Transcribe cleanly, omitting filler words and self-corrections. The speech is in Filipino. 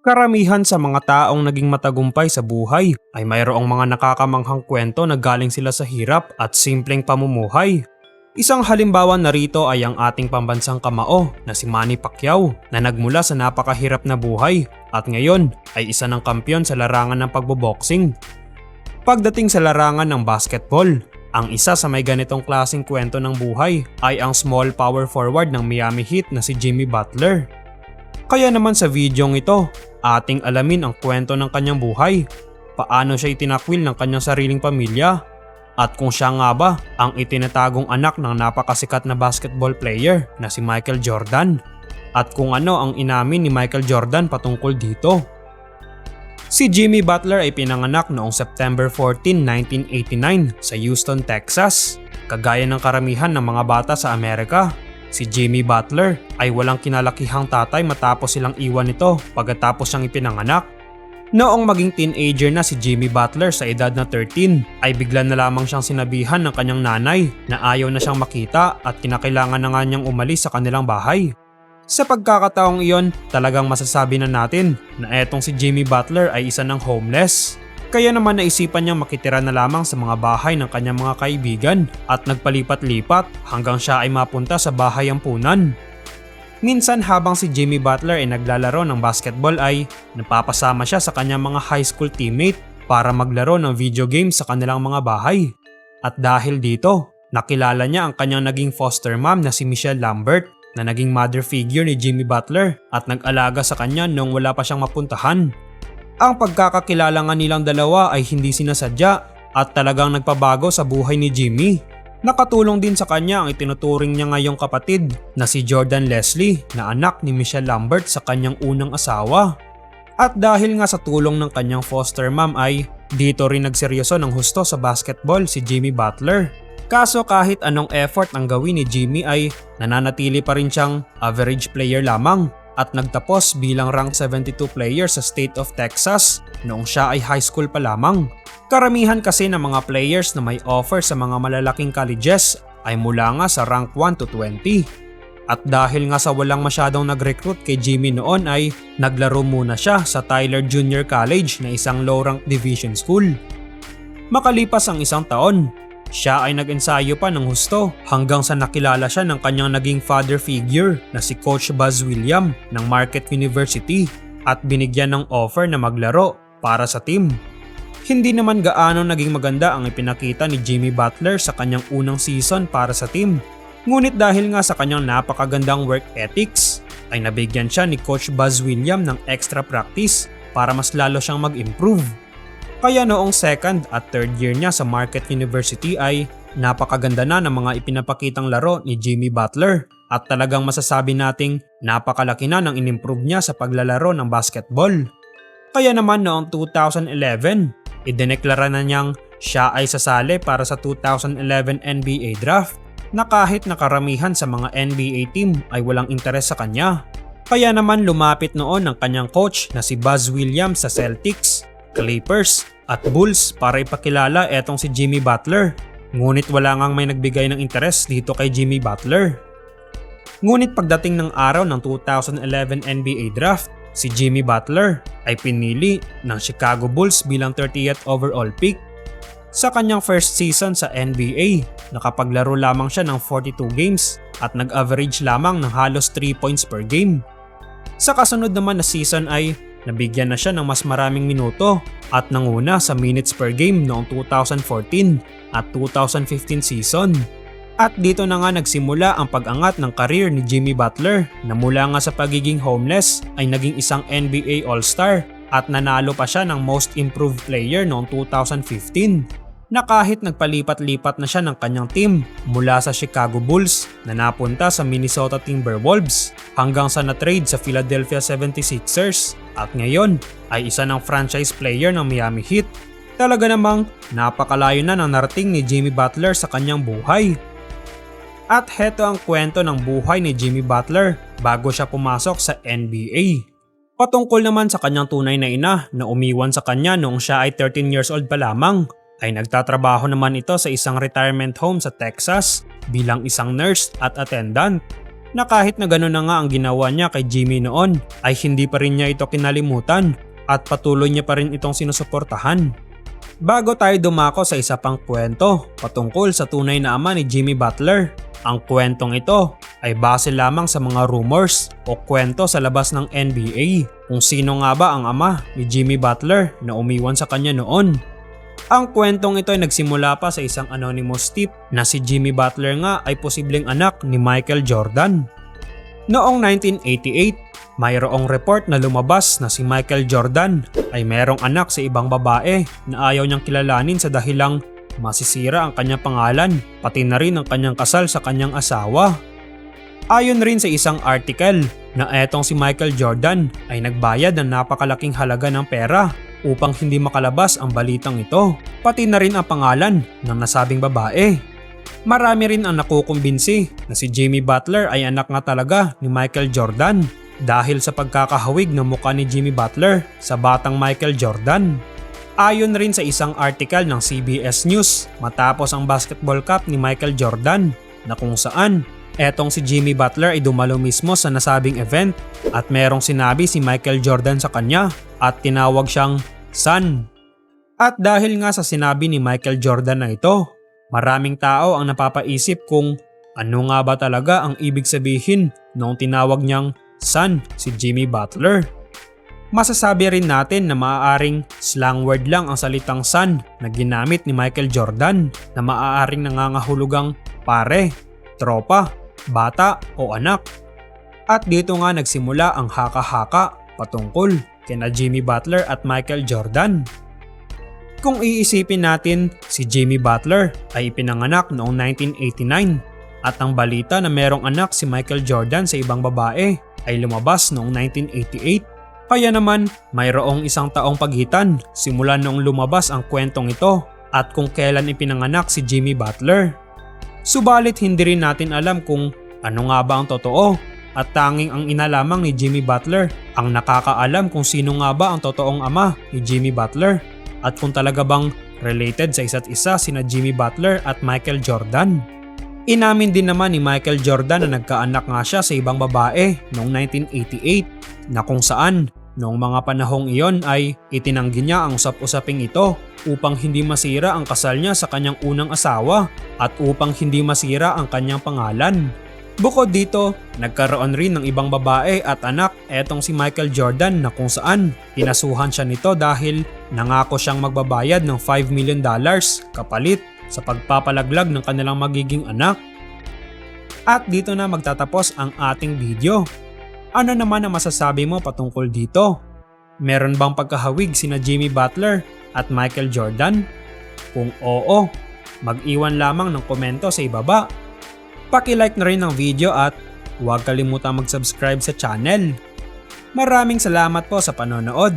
Karamihan sa mga taong naging matagumpay sa buhay ay mayroong mga nakakamanghang kwento na galing sila sa hirap at simpleng pamumuhay. Isang halimbawa narito ay ang ating pambansang kamao na si Manny Pacquiao na nagmula sa napakahirap na buhay at ngayon ay isa ng kampiyon sa larangan ng pagboboxing. Pagdating sa larangan ng basketball, ang isa sa may ganitong klaseng kwento ng buhay ay ang small power forward ng Miami Heat na si Jimmy Butler. Kaya naman sa videong ito, ating alamin ang kwento ng kanyang buhay, paano siya itinakwil ng kanyang sariling pamilya, at kung siya nga ba ang itinatagong anak ng napakasikat na basketball player na si Michael Jordan, at kung ano ang inamin ni Michael Jordan patungkol dito. Si Jimmy Butler ay pinanganak noong September 14, 1989 sa Houston, Texas. Kagaya ng karamihan ng mga bata sa Amerika, si Jimmy Butler ay walang kinalakihang tatay matapos silang iwan nito pagkatapos siyang ipinanganak. Noong maging teenager na si Jimmy Butler sa edad na 13 ay bigla na lamang siyang sinabihan ng kanyang nanay na ayaw na siyang makita at kinakailangan na nga niyang umalis sa kanilang bahay. Sa pagkakataong iyon, talagang masasabi na natin na etong si Jimmy Butler ay isa ng homeless. Kaya naman naisipan niyang makitira na lamang sa mga bahay ng kanyang mga kaibigan at nagpalipat-lipat hanggang siya ay mapunta sa bahay ampunan. Minsan habang si Jimmy Butler ay naglalaro ng basketball ay napapasama siya sa kanyang mga high school teammate para maglaro ng video games sa kanilang mga bahay. At dahil dito, nakilala niya ang kanyang naging foster mom na si Michelle Lambert na naging mother figure ni Jimmy Butler at nag-alaga sa kanya noong wala pa siyang mapuntahan. Ang pagkakakilala nga nilang dalawa ay hindi sinasadya at talagang nagpabago sa buhay ni Jimmy. Nakatulong din sa kanya ang itinuturing niya ngayong kapatid na si Jordan Leslie na anak ni Michelle Lambert sa kanyang unang asawa. At dahil nga sa tulong ng kanyang foster mom ay dito rin nagseryoso ng husto sa basketball si Jimmy Butler. Kaso kahit anong effort ang gawin ni Jimmy ay nananatili pa rin siyang average player lamang at nagtapos bilang rank 72 player sa State of Texas noong siya ay high school pa lamang. Karamihan kasi ng mga players na may offer sa mga malalaking colleges ay mula nga sa rank 1 to 20. At dahil nga sa walang masyadong nag-recruit kay Jimmy noon ay naglaro muna siya sa Tyler Junior College na isang low-rank division school. Makalipas ang isang taon, siya ay nag-ensayo pa ng husto hanggang sa nakilala siya ng kanyang naging father figure na si Coach Buzz Williams ng Marquette University at binigyan ng offer na maglaro para sa team. Hindi naman gaano naging maganda ang ipinakita ni Jimmy Butler sa kanyang unang season para sa team. Ngunit dahil nga sa kanyang napakagandang work ethics, ay nabigyan siya ni Coach Buzz Williams ng extra practice para mas lalo siyang mag-improve. Kaya noong second at third year niya sa Marquette University ay napakaganda na ng mga ipinapakitang laro ni Jimmy Butler at talagang masasabi nating napakalaki na ng inimprove niya sa paglalaro ng basketball. Kaya naman noong 2011, idineklara na niyang siya ay sasali para sa 2011 NBA Draft na kahit nakaramihan sa mga NBA team ay walang interes sa kanya. Kaya naman lumapit noon ang kanyang coach na si Buzz Williams sa Celtics, Clippers at Bulls para ipakilala etong si Jimmy Butler. Ngunit wala ngang may nagbigay ng interes dito kay Jimmy Butler. Ngunit pagdating ng araw ng 2011 NBA Draft, si Jimmy Butler ay pinili ng Chicago Bulls bilang 30th overall pick. Sa kanyang first season sa NBA, nakapaglaro lamang siya ng 42 games at nag-average lamang ng halos 3 points per game. Sa kasunod naman na season ay nabigyan na siya ng mas maraming minuto at nanguna sa minutes per game noong 2014 at 2015 season. At dito na nga nagsimula ang pag-angat ng karir ni Jimmy Butler na mula nga sa pagiging homeless ay naging isang NBA All-Star at nanalo pa siya ng Most Improved Player noong 2015. Na kahit nagpalipat-lipat na siya ng kanyang team mula sa Chicago Bulls na napunta sa Minnesota Timberwolves hanggang sa na-trade sa Philadelphia 76ers at ngayon ay isa ng franchise player ng Miami Heat. Talaga namang napakalayo na ng narating ni Jimmy Butler sa kanyang buhay. At heto ang kwento ng buhay ni Jimmy Butler bago siya pumasok sa NBA. Patungkol naman sa kanyang tunay na ina na umiwan sa kanya noong siya ay 13 years old pa lamang, ay nagtatrabaho naman ito sa isang retirement home sa Texas bilang isang nurse at attendant. na kahit na gano'n na nga ang ginawa niya kay Jimmy noon ay hindi pa rin niya ito kinalimutan at patuloy niya pa rin itong sinusuportahan. Bago tayo dumako sa isa pang kwento patungkol sa tunay na ama ni Jimmy Butler, ang kwentong ito ay base lamang sa mga rumors o kwento sa labas ng NBA kung sino nga ba ang ama ni Jimmy Butler na umiwan sa kanya noon. Ang kwentong ito ay nagsimula pa sa isang anonymous tip na si Jimmy Butler nga ay posibleng anak ni Michael Jordan. Noong 1988, mayroong report na lumabas na si Michael Jordan ay merong anak sa ibang babae na ayaw niyang kilalanin sa dahilang masisira ang kanyang pangalan pati na rin ang kanyang kasal sa kanyang asawa. Ayon rin sa isang article na etong si Michael Jordan ay nagbayad ng napakalaking halaga ng pera upang hindi makalabas ang balitang ito, pati na rin ang pangalan ng nasabing babae. Marami rin ang nakukumbinsi na si Jimmy Butler ay anak nga talaga ni Michael Jordan dahil sa pagkakahawig ng mukha ni Jimmy Butler sa batang Michael Jordan. Ayon rin sa isang article ng CBS News matapos ang basketball cup ni Michael Jordan na kung saan etong si Jimmy Butler ay dumalo mismo sa nasabing event at merong sinabi si Michael Jordan sa kanya at tinawag siyang son. At dahil nga sa sinabi ni Michael Jordan na ito, maraming tao ang napapaisip kung ano nga ba talaga ang ibig sabihin noong tinawag niyang son si Jimmy Butler. Masasabi rin natin na maaaring slang word lang ang salitang son na ginamit ni Michael Jordan na maaaring nangangahulugang pare, tropa, bata o anak. At dito nga nagsimula ang haka-haka patungkol kina Jimmy Butler at Michael Jordan. Kung iisipin natin, si Jimmy Butler ay ipinanganak noong 1989 at ang balita na merong anak si Michael Jordan sa ibang babae ay lumabas noong 1988. Kaya naman, mayroong isang taong pagitan simula noong lumabas ang kwentong ito at kung kailan ipinanganak si Jimmy Butler. Subalit hindi rin natin alam kung ano nga ba ang totoo at tanging ang ina lamang ni Jimmy Butler ang nakakaalam kung sino nga ba ang totoong ama ni Jimmy Butler at kung talaga bang related sa isa't isa sina Jimmy Butler at Michael Jordan. Inamin din naman ni Michael Jordan na nagkaanak nga siya sa ibang babae noong 1988 na kung saan noong mga panahong iyon ay itinanggi niya ang usap-usaping ito upang hindi masira ang kasal niya sa kanyang unang asawa at upang hindi masira ang kanyang pangalan. Bukod dito, nagkaroon rin ng ibang babae at anak etong si Michael Jordan na kung saan pinasuhan siya nito dahil nangako siyang magbabayad ng $5 million kapalit sa pagpapalaglag ng kanilang magiging anak. At dito na magtatapos ang ating video. Ano naman ang masasabi mo patungkol dito? Meron bang pagkahawig sina Jimmy Butler at Michael Jordan? Kung oo, mag-iwan lamang ng komento sa ibaba. Paki-like na rin ang video at huwag kalimutang mag-subscribe sa channel. Maraming salamat po sa panonood.